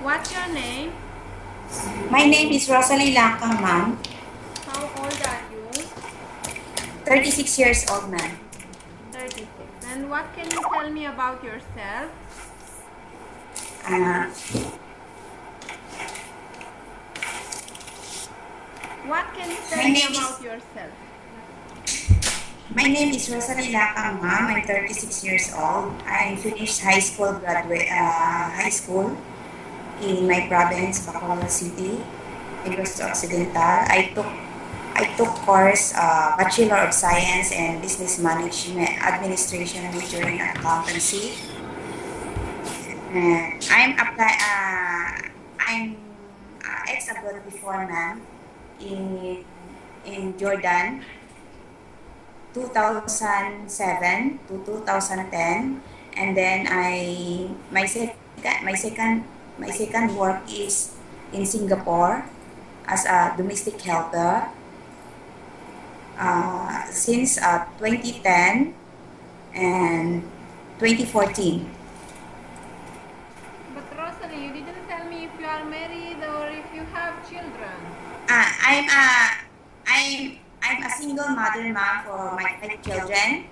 What's your name? My name is Rosalie Lacong, ma'am. How old are you? 36 years old, ma'am. 36. And what can you tell me about yourself? Uh, What can you tell my me name about is yourself? my name is Rosalie Lacong, ma'am. I'm 36 years old. I finished high school in my province, Bacolod City, Negros Occidental. I took course Bachelor of Science and Business Management Administration major in accountancy. I'm ex-abroad before, ma'am, in in Jordan, 2007 to 2010, and then my second work is in Singapore as a domestic helper since 2010 and 2014. But Rosalie, you didn't tell me if you are married or if you have children. Uh, I'm a I'm a single mother, mom, for my 5 children,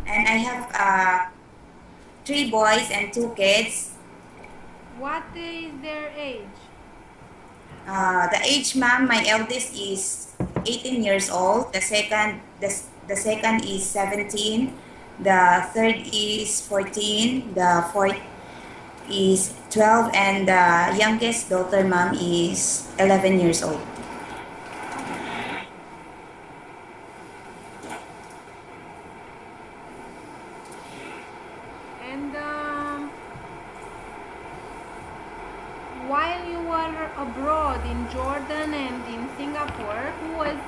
and I have 3 boys and 2 kids. What is their age? The age, ma'am, my eldest is 18 years old. The second is 17. The third is 14. The fourth is 12, and the youngest daughter, ma'am, is 11 years old. And while you were abroad in Jordan and in Singapore, who was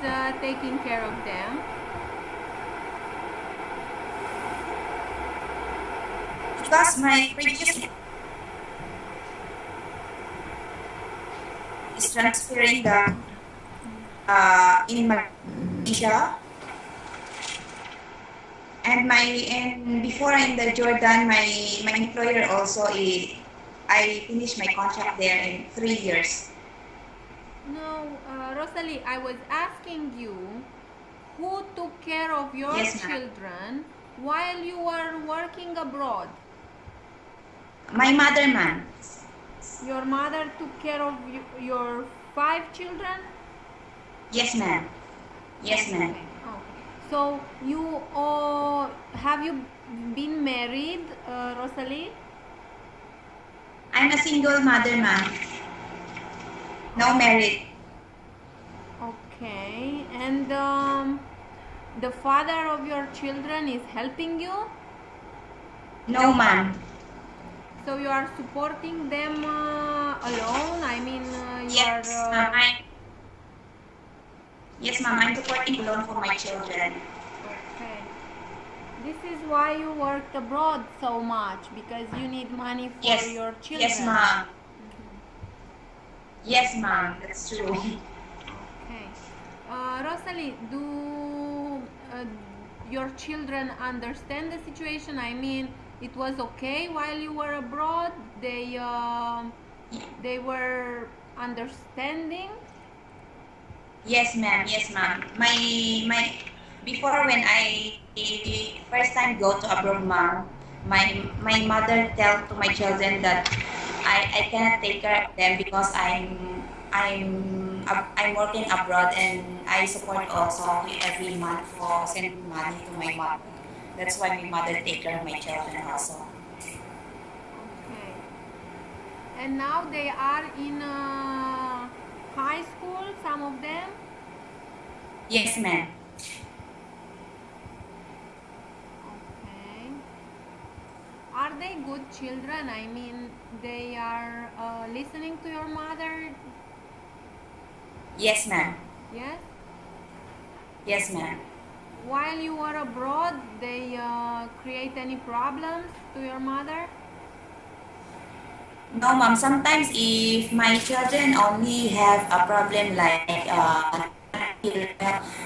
taking care of them? Because my previous is transferring the in Malaysia, and before in the Jordan, my employer also I finished my contract there in 3 years. No, Rosalie, I was asking you who took care of your Yes, ma'am. children while you were working abroad. My mother, ma'am. Your mother took care of your 5 children? Yes, ma'am. Yes, ma'am. Oh. So you have you been married, Rosalie? I'm a single mother, ma'am. No married. Okay. And the father of your children is helping you? No, ma'am. So you are supporting them alone? I mean, you Yes, are. ma'am. Yes, ma'am. I'm supporting alone for my children. Okay. This is why you worked abroad so much, because you need money for Yes. your children. Yes, ma'am. Yes, ma'am. That's true. Okay. Rosalie, do your children understand the situation? I mean, it was okay while you were abroad? They were understanding? Yes, ma'am. Yes, ma'am. My before, when I first time go to abroad, ma'am, my mother tell to my children that I cannot take care of them because I'm working abroad, and I support also every month for sending money to my mother. That's why my mother take care of my children also. Okay. And now they are in high school, some of them? Yes, ma'am. Okay. Are they good children? I mean, they are listening to your mother? Yes, ma'am. Yes? Yes, ma'am. While you were abroad, they create any problems to your mother? No, ma'am. Sometimes if my children only have a problem like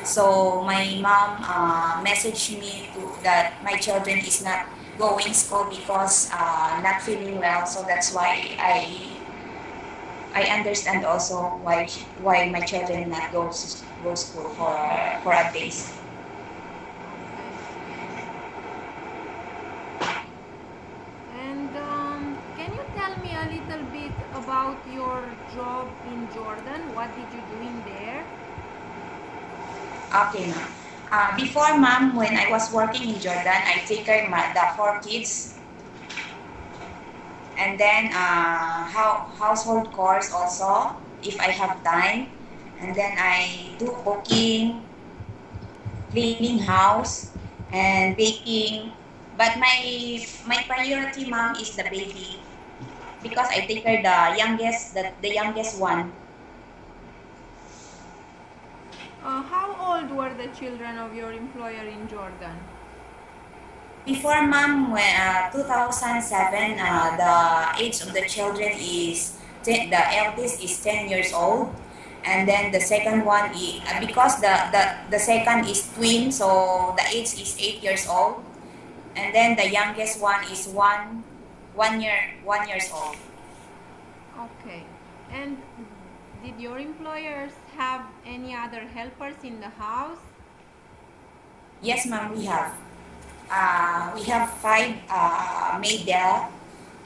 so my mom messaged me to that my children is not going school because not feeling well. So that's why I understand also why my children not go school for a days. And can you tell me a little bit about your job in Jordan? What did you do in there? Okay, ma'am. Before, ma'am, when I was working in Jordan, I take care of the 4 kids, and then household chores also if I have time, and then I do cooking, cleaning house, and baking. But my priority, ma'am, is the baby because I take care the youngest one. How old were the children of your employer in Jordan? Before, ma'am, when 2007, the age of the children is the eldest is 10 years old, and then the second one is because the second is twin, so the age is 8 years old, and then the youngest one is 1 years old. Okay. And did your employers have any other helpers in the house? Yes, ma'am, we have. We have 5 maid there,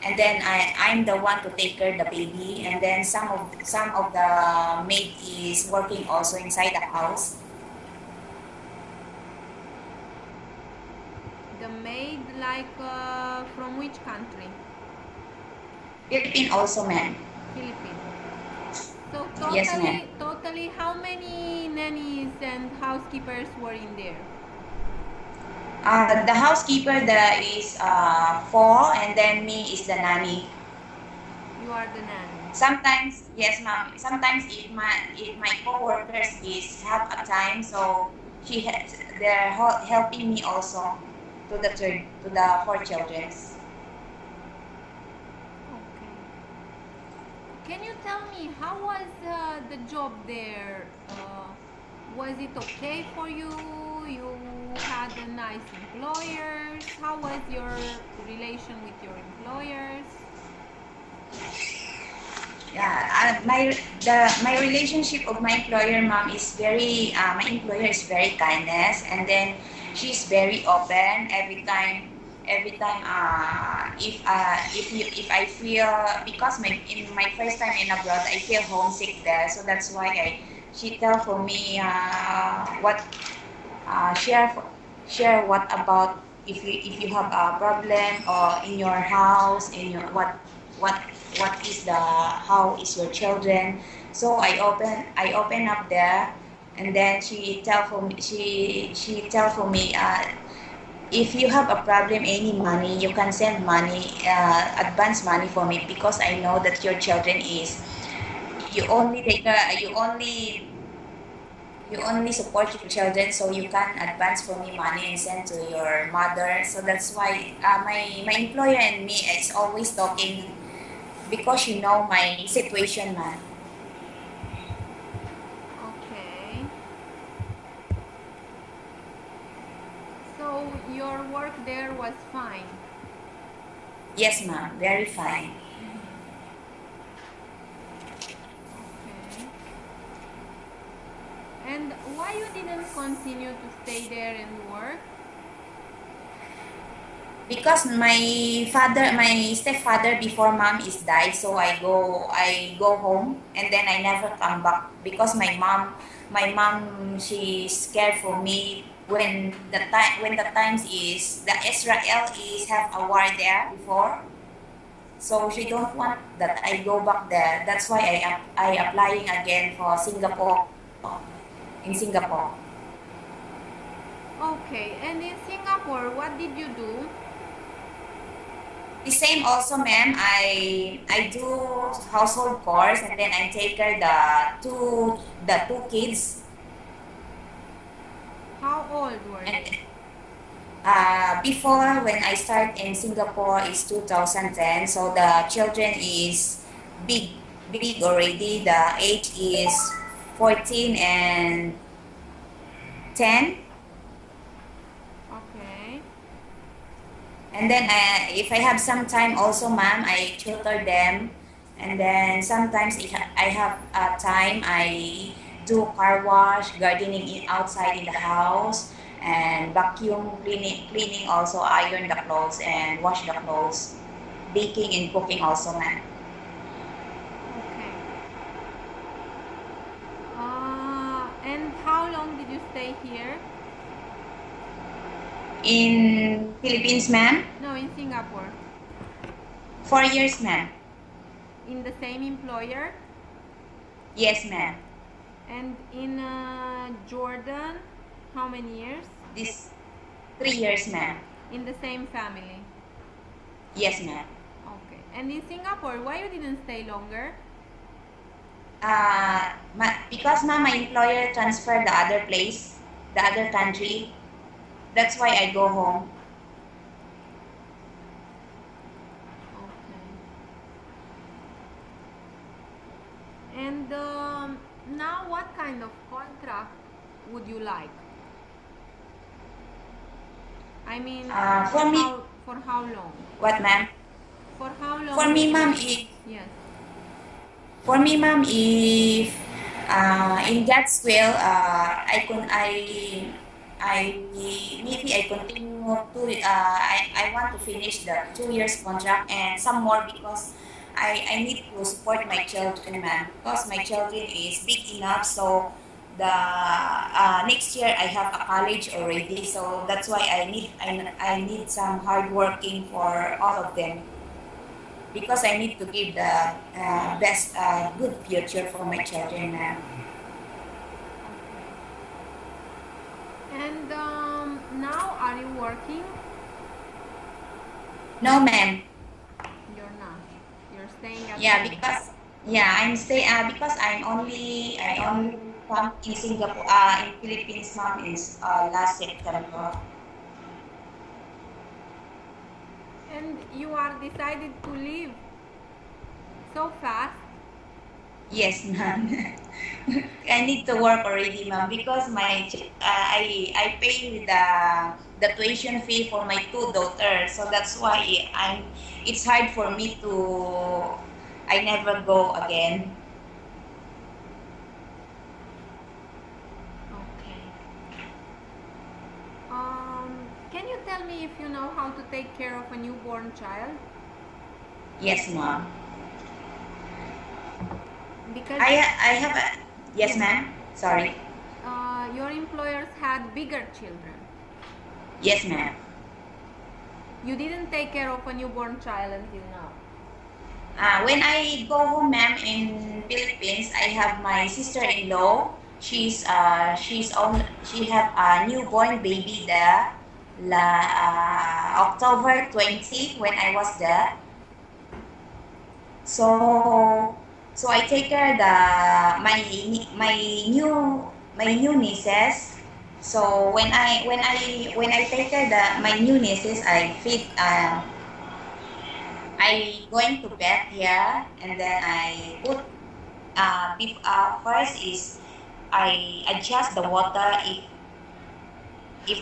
and then I'm the one to take care of the baby, and then some of the maid is working also inside the house. The maid, like from which country? Philippine also, ma'am. Philippines. So Yes, ma'am. totally, how many nannies and housekeepers were in there? The housekeeper there is 4, and then me is the nanny. You are the nanny. Sometimes, yes, ma'am. Sometimes if my coworkers is have a time, so they're helping me also to the 4 children. Okay. Can you tell me how was the job there? Was it okay for you? You had a nice employers. How was your relation with your employers? Yeah, my relationship of my employer, mom, is very. My employer is very kindness, and then she's very open every time. If I feel because in my first time in abroad, I feel homesick there, so that's why she tell for me what share what about if you have a problem or in your house in your what what is the how is your children. So I open up there, and then she tell for me if you have a problem any money you can send money advance money for me because I know that your children is you only take you only support your children, so you can advance for me money and send to your mother. So that's why my employer and me is always talking because you know my situation, man. Okay. So your work there was fine. Yes, ma'am. Very fine. Okay. And why you didn't continue to stay there and work? Because my stepfather before mom is died, so I go home and then I never come back because my mom she's scared for me when the times is the Israel is have a war there before, so she don't want that I go back there. That's why I applying again for Singapore in Singapore. Okay. And in Singapore, what did you do? The same also, ma'am. I do household chores and then I take care the two kids. How old were And they? before when I start in Singapore is 2010, so the children is big big already. The age is 14 and 10. Okay. And then if I have some time also, ma'am, I tutor them. And then sometimes if I have time, I do car wash, gardening outside in the house, and vacuum cleaning also, iron the clothes and wash the clothes, baking and cooking also, ma'am. Okay. And how long did you stay here? In Philippines, ma'am, No, in Singapore. 4 years, ma'am. In the same employer? Yes, ma'am. And in Jordan, how many years? This 3 years, ma'am. In the same family. Yes, ma'am. Okay. And in Singapore, why you didn't stay longer? Because ma'am, my employer transferred the other place, the other country. That's why I go home. Okay. And now, what kind of contract would you like? I mean, For me, for how long? what, ma'am? For how long For would me, you ma'am, like? if Yes. for me, ma'am, if in God's will, I maybe I continue to I want to finish the 2 years contract and some more because I need to support my children, ma'am, because my children is big enough. So the next year I have a college already, so that's why I need some hard working for all of them because I need to give the best good future for my children, ma'am. And now, are you working? No, ma'am. You're not. You're staying at Yeah, home. because I'm stay because I only come in Singapore in Philippines, ma'am, is last September. And you are decided to leave so fast. Yes, ma'am. I need to work already, ma'am, because I pay the tuition fee for my two daughters, so that's why it's hard for me to I never go again. Okay. Can you tell me if you know how to take care of a newborn child? Yes, ma'am. Because I have a yes, yes, ma'am. Sorry. your employers had bigger children. Yes, ma'am. You didn't take care of a newborn child until now. When I go home, ma'am, in Philippines, I have my sister-in-law. She have a newborn baby there, October 20 when I was there. So I take care my new my new nieces. So when I take care my new nieces, I feed I going to bed here, and then I put first is I adjust the water if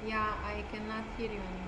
Yeah, I cannot hear you anymore.